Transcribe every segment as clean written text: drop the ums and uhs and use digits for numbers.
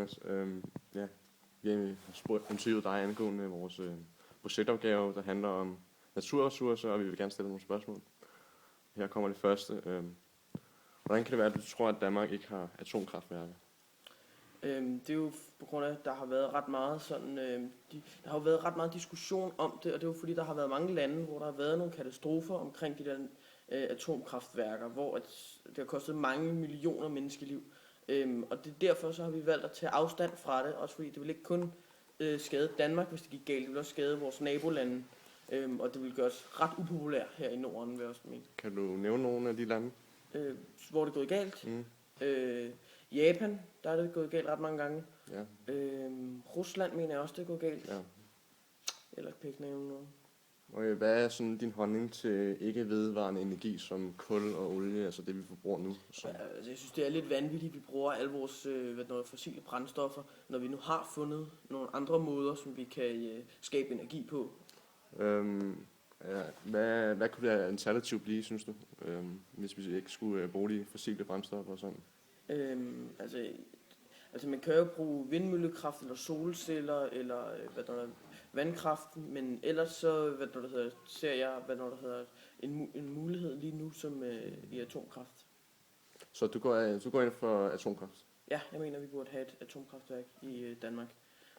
Jonas. Ja, vi har interviewet dig angående vores projektopgave, der handler om naturressourcer, og vi vil gerne stille nogle spørgsmål. Her kommer det første. Hvordan kan det være, at du tror, at Danmark ikke har atomkraftværker? Det er jo på grund af, at der har været ret meget der har jo været ret meget diskussion om det, og det er jo fordi, der har været mange lande, hvor der har været nogle katastrofer omkring de der atomkraftværker, hvor det har kostet mange millioner menneskeliv. Og det er derfor, så har vi valgt at tage afstand fra det, også fordi det vil ikke kun skade Danmark, hvis det gik galt, det vil også skade vores nabolande, og det vil gøre os ret upopulært her i Norden, vil jeg også mene. Kan du nævne nogle af de lande? Hvor det er gået galt? Japan, der er det gået galt ret mange gange. Ja. Rusland mener jeg også, det er gået galt. Ja. Eller kan ikke nævne noget. Og hvad er sådan din holdning til ikke vedvarende energi som kul og olie, altså det vi forbruger nu? Ja, altså jeg synes, det er lidt vanvittigt, at vi bruger alle vores fossile brændstoffer, når vi nu har fundet nogle andre måder, som vi kan skabe energi på. Ja, hvad kunne det alternativ blive, synes du, hvis vi ikke skulle bruge de fossile brændstoffer og sådan? Altså man kan jo bruge vindmøllekraft eller solceller eller vandkraft, men ellers så ser jeg en mulighed lige nu som i atomkraft. Så du går ind for atomkraft? Ja, jeg mener vi burde have et atomkraftværk i Danmark.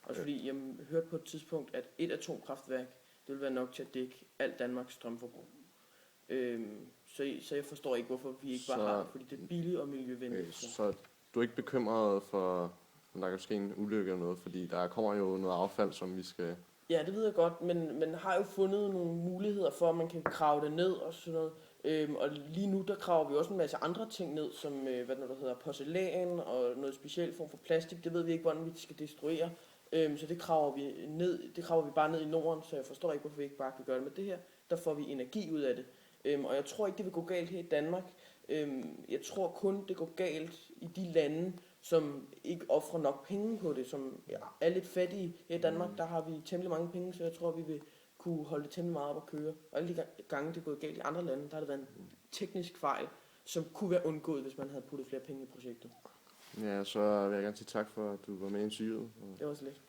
Også fordi jeg hørte på et tidspunkt, at et atomkraftværk det vil være nok til at dække alt Danmarks strømforbrug. Så jeg forstår ikke, hvorfor vi ikke bare har det, fordi det er billigt og miljøvenligt. Så du er ikke bekymret for, at der kan ske en ulykke eller noget, fordi der kommer jo noget affald, som vi skal... Ja, det ved jeg godt, men man har jo fundet nogle muligheder for, at man kan grave det ned og sådan noget. Og lige nu, der graver vi også en masse andre ting ned, som porcelæn og noget specielt form for plastik. Det ved vi ikke, hvordan vi skal destruere. Så det graver vi bare ned i Norden, så jeg forstår ikke, hvorfor vi ikke bare kan gøre det med det her. Der får vi energi ud af det. Og jeg tror ikke, det vil gå galt her i Danmark. Jeg tror kun, det går galt i de lande, som ikke offrer nok penge på det, som er lidt fattige. Her i Danmark, der har vi temmelig mange penge, så jeg tror, vi vil kunne holde det temmelig meget op at køre. Og alle de gange, det er gået galt i andre lande, der har det været en teknisk fejl, som kunne være undgået, hvis man havde puttet flere penge i projektet. Ja, så vil jeg gerne sige tak for, at du var med i interviewet. Det var så lidt.